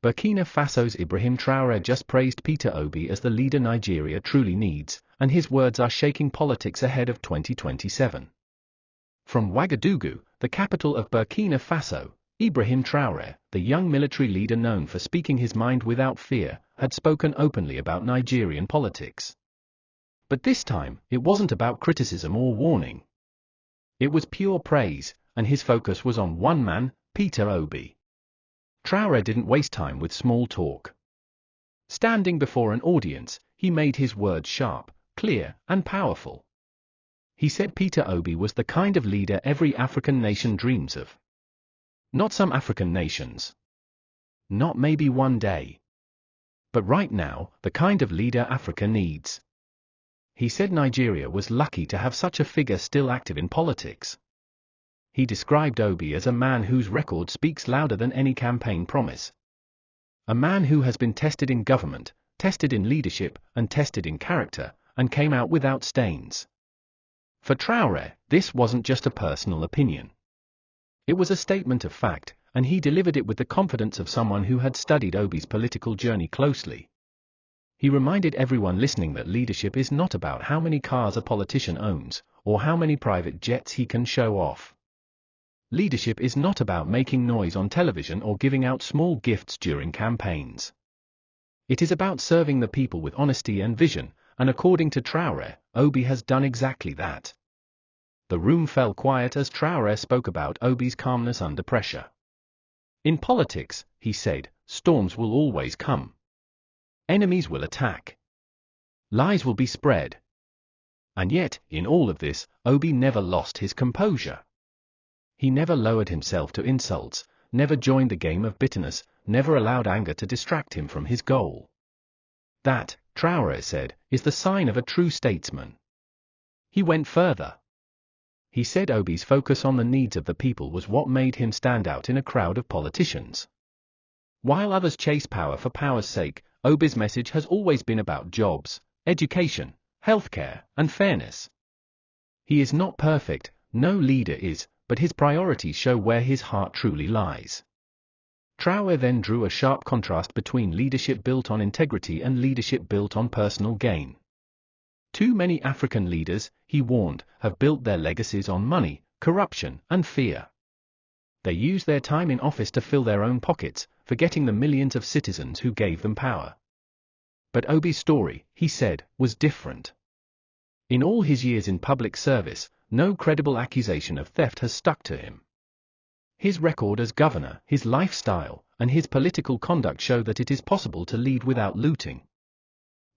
Burkina Faso's Ibrahim Traoré just praised Peter Obi as the leader Nigeria truly needs, and his words are shaking politics ahead of 2027. From Ouagadougou, the capital of Burkina Faso, Ibrahim Traoré, the young military leader known for speaking his mind without fear, had spoken openly about Nigerian politics. But this time, it wasn't about criticism or warning. It was pure praise, and his focus was on one man, Peter Obi. Traoré didn't waste time with small talk. Standing before an audience, he made his words sharp, clear, and powerful. He said Peter Obi was the kind of leader every African nation dreams of. Not some African nations. Not maybe one day. But right now, the kind of leader Africa needs. He said Nigeria was lucky to have such a figure still active in politics. He described Obi as a man whose record speaks louder than any campaign promise. A man who has been tested in government, tested in leadership, and tested in character, and came out without stains. For Traoré, this wasn't just a personal opinion. It was a statement of fact, and he delivered it with the confidence of someone who had studied Obi's political journey closely. He reminded everyone listening that leadership is not about how many cars a politician owns, or how many private jets he can show off. Leadership is not about making noise on television or giving out small gifts during campaigns. It is about serving the people with honesty and vision, and according to Traoré, Obi has done exactly that. The room fell quiet as Traoré spoke about Obi's calmness under pressure. In politics, he said, storms will always come. Enemies will attack. Lies will be spread. And yet, in all of this, Obi never lost his composure. He never lowered himself to insults, never joined the game of bitterness, never allowed anger to distract him from his goal. That, Traoré said, is the sign of a true statesman. He went further. He said Obi's focus on the needs of the people was what made him stand out in a crowd of politicians. While others chase power for power's sake, Obi's message has always been about jobs, education, healthcare, and fairness. He is not perfect, no leader is, but his priorities show where his heart truly lies. Traoré then drew a sharp contrast between leadership built on integrity and leadership built on personal gain. Too many African leaders, he warned, have built their legacies on money, corruption, and fear. They use their time in office to fill their own pockets, forgetting the millions of citizens who gave them power. But Obi's story, he said, was different. In all his years in public service, no credible accusation of theft has stuck to him. His record as governor, his lifestyle, and his political conduct show that it is possible to lead without looting.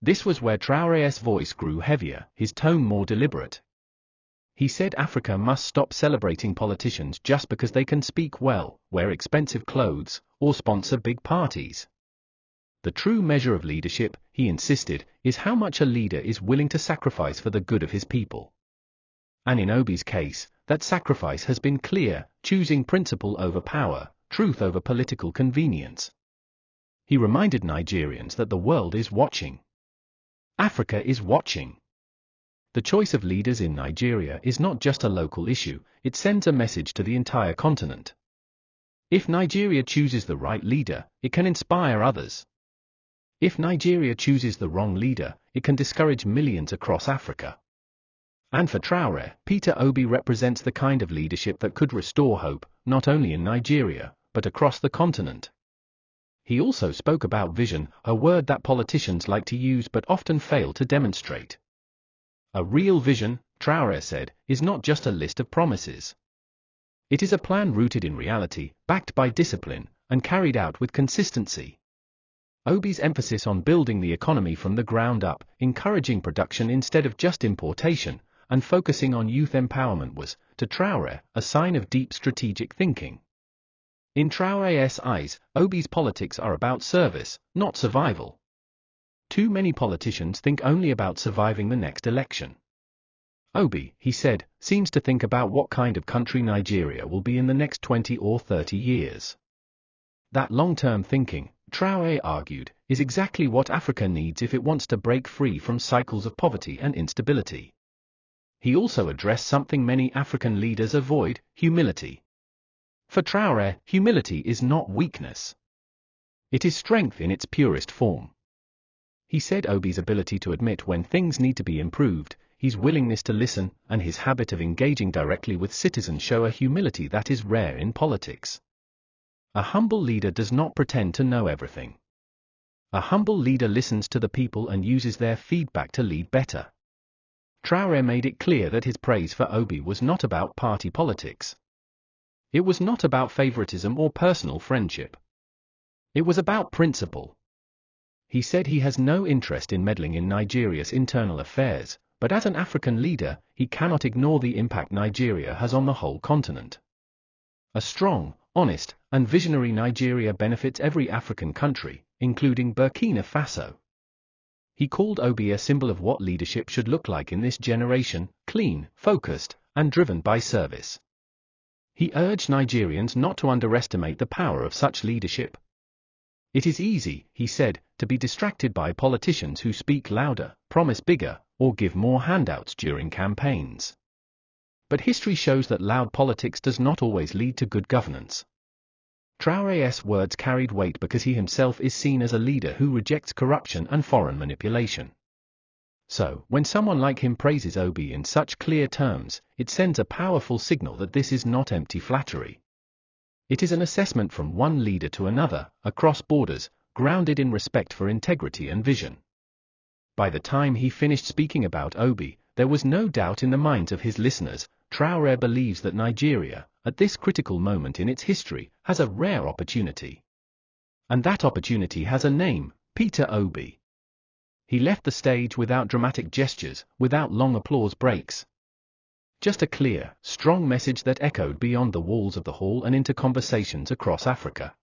This was where Traoré's voice grew heavier, his tone more deliberate. He said Africa must stop celebrating politicians just because they can speak well, wear expensive clothes, or sponsor big parties. The true measure of leadership, he insisted, is how much a leader is willing to sacrifice for the good of his people. And in Obi's case, that sacrifice has been clear, choosing principle over power, truth over political convenience. He reminded Nigerians that the world is watching. Africa is watching. The choice of leaders in Nigeria is not just a local issue, it sends a message to the entire continent. If Nigeria chooses the right leader, it can inspire others. If Nigeria chooses the wrong leader, it can discourage millions across Africa. And for Traoré, Peter Obi represents the kind of leadership that could restore hope, not only in Nigeria, but across the continent. He also spoke about vision, a word that politicians like to use but often fail to demonstrate. A real vision, Traoré said, is not just a list of promises. It is a plan rooted in reality, backed by discipline, and carried out with consistency. Obi's emphasis on building the economy from the ground up, encouraging production instead of just importation, and focusing on youth empowerment was, to Traoré, a sign of deep strategic thinking. In Traoré's eyes, Obi's politics are about service, not survival. Too many politicians think only about surviving the next election. Obi, he said, seems to think about what kind of country Nigeria will be in the next 20 or 30 years. That long-term thinking, Traoré argued, is exactly what Africa needs if it wants to break free from cycles of poverty and instability. He also addressed something many African leaders avoid, humility. For Traoré, humility is not weakness. It is strength in its purest form. He said Obi's ability to admit when things need to be improved, his willingness to listen, and his habit of engaging directly with citizens show a humility that is rare in politics. A humble leader does not pretend to know everything. A humble leader listens to the people and uses their feedback to lead better. Traoré made it clear that his praise for Obi was not about party politics. It was not about favoritism or personal friendship. It was about principle. He said he has no interest in meddling in Nigeria's internal affairs, but as an African leader, he cannot ignore the impact Nigeria has on the whole continent. A strong, honest, and visionary Nigeria benefits every African country, including Burkina Faso. He called Obi a symbol of what leadership should look like in this generation: clean, focused, and driven by service. He urged Nigerians not to underestimate the power of such leadership. It is easy, he said, to be distracted by politicians who speak louder, promise bigger, or give more handouts during campaigns. But history shows that loud politics does not always lead to good governance. Traoré's words carried weight because he himself is seen as a leader who rejects corruption and foreign manipulation. So, when someone like him praises Obi in such clear terms, it sends a powerful signal that this is not empty flattery. It is an assessment from one leader to another, across borders, grounded in respect for integrity and vision. By the time he finished speaking about Obi, there was no doubt in the minds of his listeners. Traoré believes that Nigeria, at this critical moment in its history, has a rare opportunity. And that opportunity has a name: Peter Obi. He left the stage without dramatic gestures, without long applause breaks. Just a clear, strong message that echoed beyond the walls of the hall and into conversations across Africa.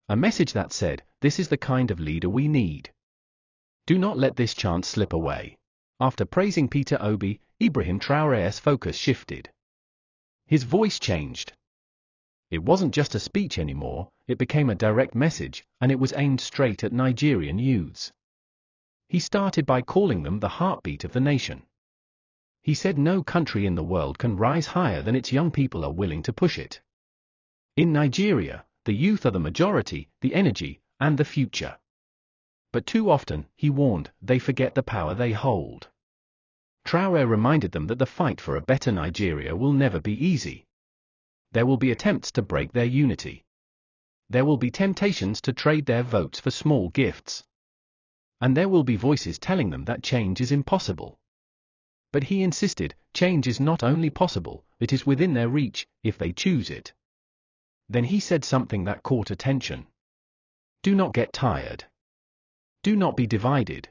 A message that said, this is the kind of leader we need. Do not let this chance slip away. After praising Peter Obi, Ibrahim Traoré's focus shifted. His voice changed. It wasn't just a speech anymore, it became a direct message, and it was aimed straight at Nigerian youths. He started by calling them the heartbeat of the nation. He said no country in the world can rise higher than its young people are willing to push it. In Nigeria, the youth are the majority, the energy, and the future. But too often, he warned, they forget the power they hold. Traoré reminded them that the fight for a better Nigeria will never be easy. There will be attempts to break their unity. There will be temptations to trade their votes for small gifts. And there will be voices telling them that change is impossible. But he insisted, change is not only possible, it is within their reach, if they choose it. Then he said something that caught attention. Do not get tired. Do not be divided.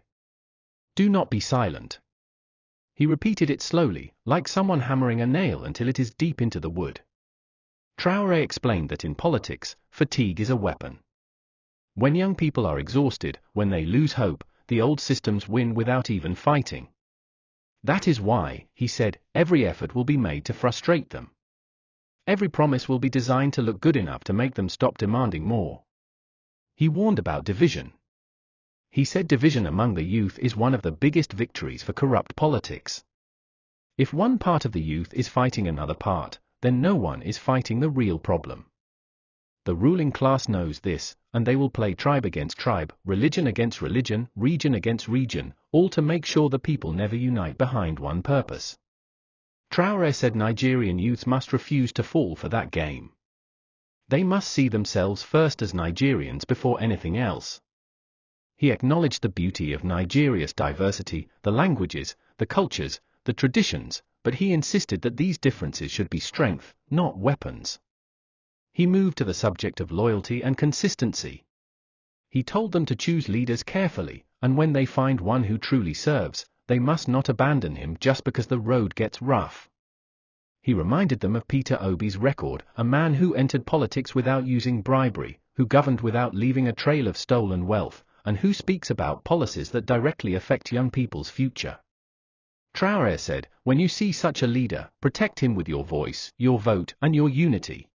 Do not be silent. He repeated it slowly, like someone hammering a nail until it is deep into the wood. Traoré explained that in politics, fatigue is a weapon. When young people are exhausted, when they lose hope, the old systems win without even fighting. That is why, he said, every effort will be made to frustrate them. Every promise will be designed to look good enough to make them stop demanding more. He warned about division. He said division among the youth is one of the biggest victories for corrupt politics. If one part of the youth is fighting another part, then no one is fighting the real problem. The ruling class knows this, and they will play tribe against tribe, religion against religion, region against region, all to make sure the people never unite behind one purpose. Traoré said Nigerian youths must refuse to fall for that game. They must see themselves first as Nigerians before anything else. He acknowledged the beauty of Nigeria's diversity, the languages, the cultures, the traditions, but he insisted that these differences should be strength, not weapons. He moved to the subject of loyalty and consistency. He told them to choose leaders carefully, and when they find one who truly serves, they must not abandon him just because the road gets rough. He reminded them of Peter Obi's record, a man who entered politics without using bribery, who governed without leaving a trail of stolen wealth, and who speaks about policies that directly affect young people's future. Traoré said, when you see such a leader, protect him with your voice, your vote, and your unity.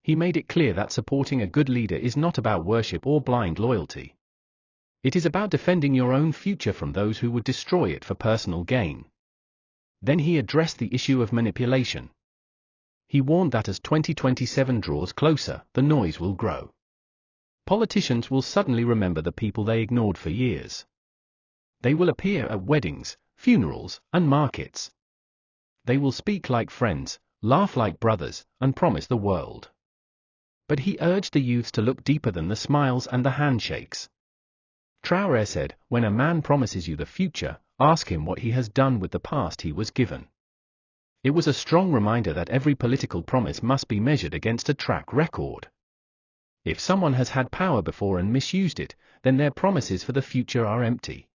He made it clear that supporting a good leader is not about worship or blind loyalty. It is about defending your own future from those who would destroy it for personal gain. Then he addressed the issue of manipulation. He warned that as 2027 draws closer, the noise will grow. Politicians will suddenly remember the people they ignored for years. They will appear at weddings, funerals, and markets. They will speak like friends, laugh like brothers, and promise the world. But he urged the youths to look deeper than the smiles and the handshakes. Traoré said, when a man promises you the future, ask him what he has done with the past he was given. It was a strong reminder that every political promise must be measured against a track record. If someone has had power before and misused it, then their promises for the future are empty.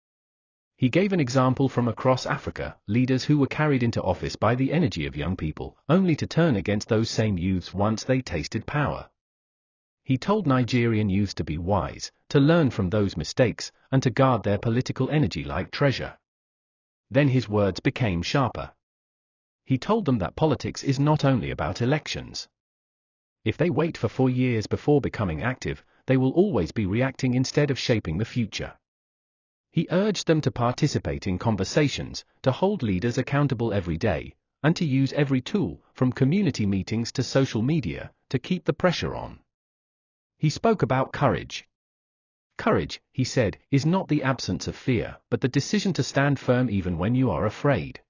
He gave an example from across Africa, leaders who were carried into office by the energy of young people, only to turn against those same youths once they tasted power. He told Nigerian youths to be wise, to learn from those mistakes, and to guard their political energy like treasure. Then his words became sharper. He told them that politics is not only about elections. If they wait for 4 years before becoming active, they will always be reacting instead of shaping the future. He urged them to participate in conversations, to hold leaders accountable every day, and to use every tool, from community meetings to social media, to keep the pressure on. He spoke about courage. Courage, he said, is not the absence of fear, but the decision to stand firm even when you are afraid.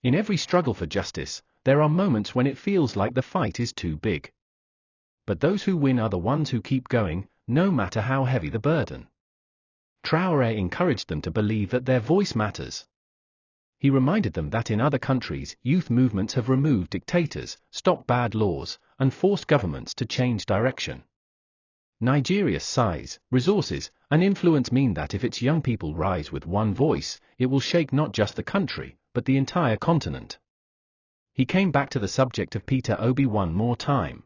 In every struggle for justice, there are moments when it feels like the fight is too big. But those who win are the ones who keep going, no matter how heavy the burden. Traoré encouraged them to believe that their voice matters. He reminded them that in other countries, youth movements have removed dictators, stopped bad laws, and forced governments to change direction. Nigeria's size, resources, and influence mean that if its young people rise with one voice, it will shake not just the country, but the entire continent. He came back to the subject of Peter Obi one more time.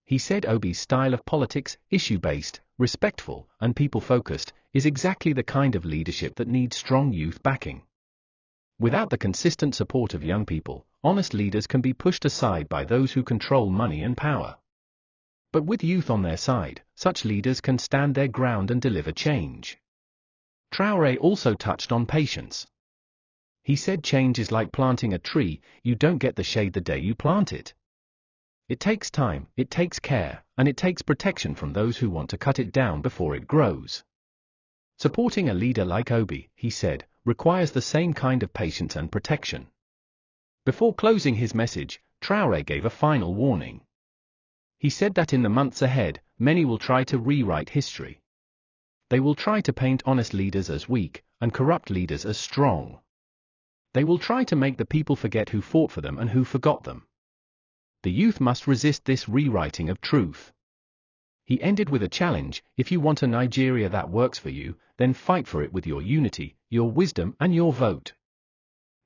He said Obi's style of politics, issue-based, respectful, and people-focused, is exactly the kind of leadership that needs strong youth backing. Without the consistent support of young people, honest leaders can be pushed aside by those who control money and power. But with youth on their side, such leaders can stand their ground and deliver change. Traoré also touched on patience. He said change is like planting a tree, you don't get the shade the day you plant it. It takes time, it takes care, and it takes protection from those who want to cut it down before it grows. Supporting a leader like Obi, he said, requires the same kind of patience and protection. Before closing his message, Traoré gave a final warning. He said that in the months ahead, many will try to rewrite history. They will try to paint honest leaders as weak, and corrupt leaders as strong. They will try to make the people forget who fought for them and who forgot them. The youth must resist this rewriting of truth. He ended with a challenge: if you want a Nigeria that works for you, then fight for it with your unity, your wisdom, and your vote.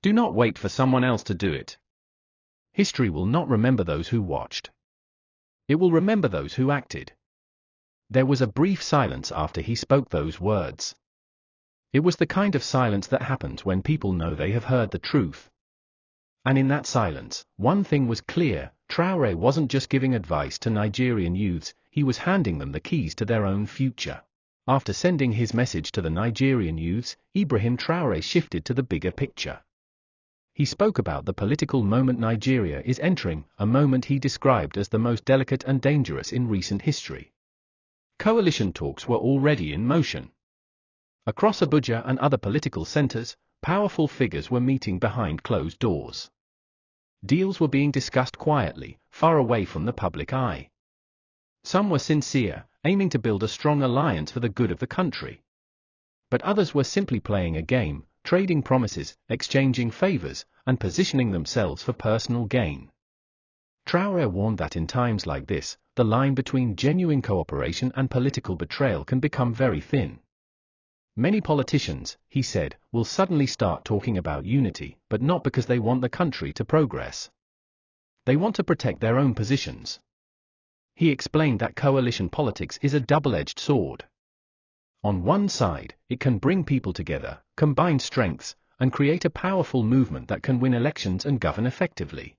Do not wait for someone else to do it. History will not remember those who watched. It will remember those who acted. There was a brief silence after he spoke those words. It was the kind of silence that happens when people know they have heard the truth. And in that silence, one thing was clear: Traoré wasn't just giving advice to Nigerian youths, he was handing them the keys to their own future. After sending his message to the Nigerian youths, Ibrahim Traoré shifted to the bigger picture. He spoke about the political moment Nigeria is entering, a moment he described as the most delicate and dangerous in recent history. Coalition talks were already in motion. Across Abuja and other political centers, powerful figures were meeting behind closed doors. Deals were being discussed quietly, far away from the public eye. Some were sincere, aiming to build a strong alliance for the good of the country. But others were simply playing a game, trading promises, exchanging favors, and positioning themselves for personal gain. Traoré warned that in times like this, the line between genuine cooperation and political betrayal can become very thin. Many politicians, he said, will suddenly start talking about unity, but not because they want the country to progress. They want to protect their own positions. He explained that coalition politics is a double-edged sword. On one side, it can bring people together, combine strengths, and create a powerful movement that can win elections and govern effectively.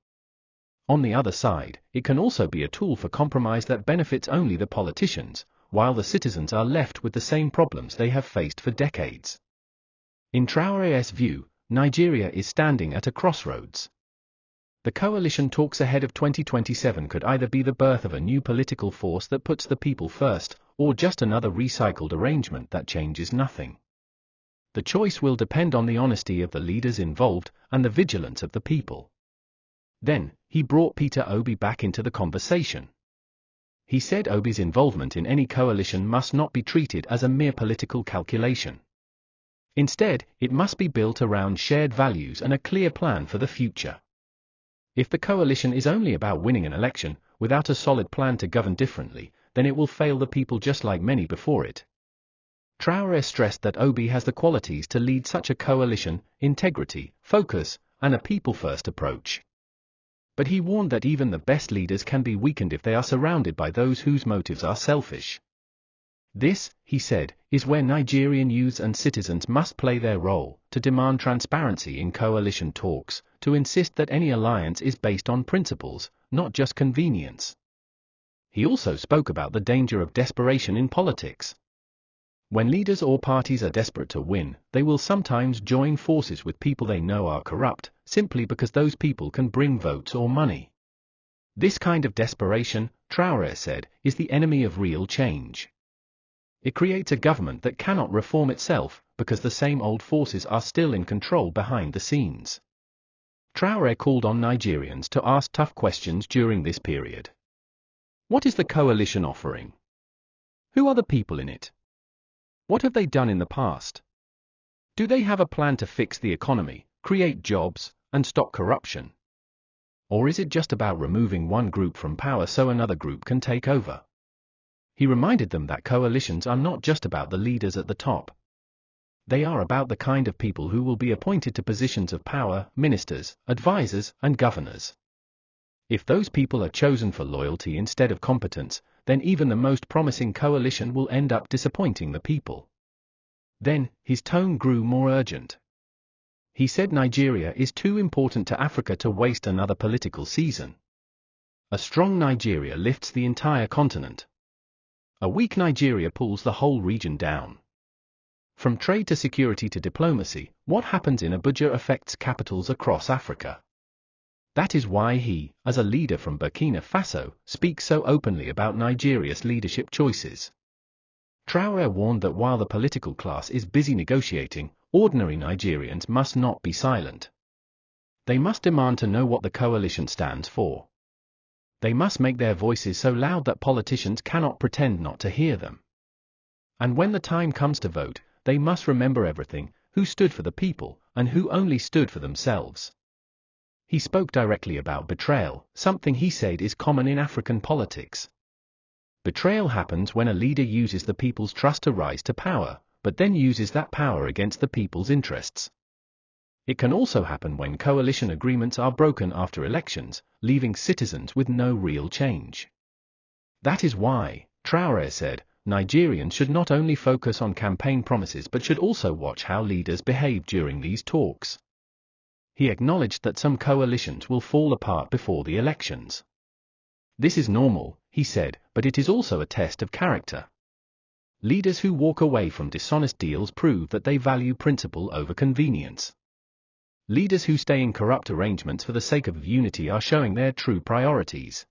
On the other side, it can also be a tool for compromise that benefits only the politicians, while the citizens are left with the same problems they have faced for decades. In Traoré's view, Nigeria is standing at a crossroads. The coalition talks ahead of 2027 could either be the birth of a new political force that puts the people first, or just another recycled arrangement that changes nothing. The choice will depend on the honesty of the leaders involved and the vigilance of the people. Then, he brought Peter Obi back into the conversation. He said Obi's involvement in any coalition must not be treated as a mere political calculation. Instead, it must be built around shared values and a clear plan for the future. If the coalition is only about winning an election, without a solid plan to govern differently, then it will fail the people just like many before it. Traoré stressed that Obi has the qualities to lead such a coalition: integrity, focus, and a people-first approach. But he warned that even the best leaders can be weakened if they are surrounded by those whose motives are selfish. This, he said, is where Nigerian youths and citizens must play their role, to demand transparency in coalition talks, to insist that any alliance is based on principles, not just convenience. He also spoke about the danger of desperation in politics. When leaders or parties are desperate to win, they will sometimes join forces with people they know are corrupt, simply because those people can bring votes or money. This kind of desperation, Traoré said, is the enemy of real change. It creates a government that cannot reform itself, because the same old forces are still in control behind the scenes. Traoré called on Nigerians to ask tough questions during this period. What is the coalition offering? Who are the people in it? What have they done in the past? Do they have a plan to fix the economy, create jobs, and stop corruption? Or is it just about removing one group from power so another group can take over? He reminded them that coalitions are not just about the leaders at the top. They are about the kind of people who will be appointed to positions of power: ministers, advisors, and governors. If those people are chosen for loyalty instead of competence, then even the most promising coalition will end up disappointing the people. Then, his tone grew more urgent. He said Nigeria is too important to Africa to waste another political season. A strong Nigeria lifts the entire continent. A weak Nigeria pulls the whole region down. From trade to security to diplomacy, what happens in Abuja affects capitals across Africa. That is why he, as a leader from Burkina Faso, speaks so openly about Nigeria's leadership choices. Traoré warned that while the political class is busy negotiating, ordinary Nigerians must not be silent. They must demand to know what the coalition stands for. They must make their voices so loud that politicians cannot pretend not to hear them. And when the time comes to vote, they must remember everything: who stood for the people, and who only stood for themselves. He spoke directly about betrayal, something he said is common in African politics. Betrayal happens when a leader uses the people's trust to rise to power, but then uses that power against the people's interests. It can also happen when coalition agreements are broken after elections, leaving citizens with no real change. That is why, Traoré said, Nigerians should not only focus on campaign promises but should also watch how leaders behave during these talks. He acknowledged that some coalitions will fall apart before the elections. This is normal, he said, but it is also a test of character. Leaders who walk away from dishonest deals prove that they value principle over convenience. Leaders who stay in corrupt arrangements for the sake of unity are showing their true priorities.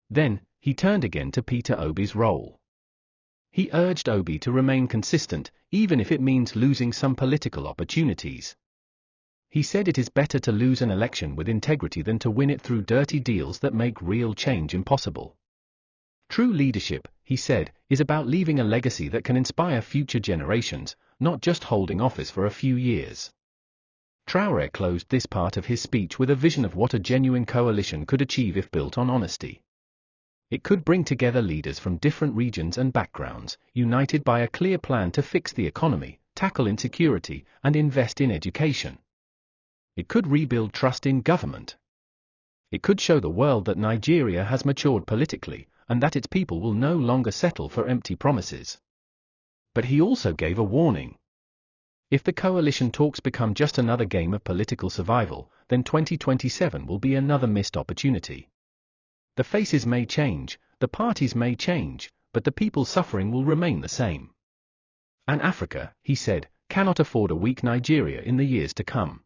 Then, he turned again to Peter Obi's role. He urged Obi to remain consistent, even if it means losing some political opportunities. He said it is better to lose an election with integrity than to win it through dirty deals that make real change impossible. True leadership, he said, is about leaving a legacy that can inspire future generations, not just holding office for a few years. Traoré closed this part of his speech with a vision of what a genuine coalition could achieve if built on honesty. It could bring together leaders from different regions and backgrounds, united by a clear plan to fix the economy, tackle insecurity, and invest in education. It could rebuild trust in government. It could show the world that Nigeria has matured politically, and that its people will no longer settle for empty promises. But he also gave a warning. If the coalition talks become just another game of political survival, then 2027 will be another missed opportunity. The faces may change, the parties may change, but the people's suffering will remain the same. And Africa, he said, cannot afford a weak Nigeria in the years to come.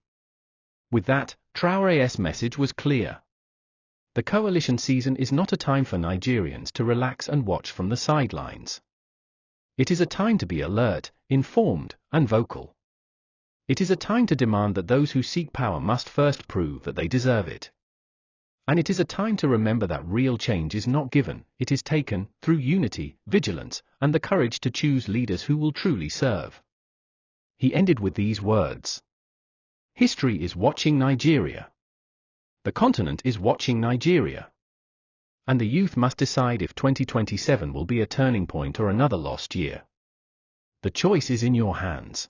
With that, Traoré's message was clear. The coalition season is not a time for Nigerians to relax and watch from the sidelines. It is a time to be alert, informed, and vocal. It is a time to demand that those who seek power must first prove that they deserve it. And it is a time to remember that real change is not given, it is taken, through unity, vigilance, and the courage to choose leaders who will truly serve. He ended with these words. History is watching Nigeria. The continent is watching Nigeria. And the youth must decide if 2027 will be a turning point or another lost year. The choice is in your hands.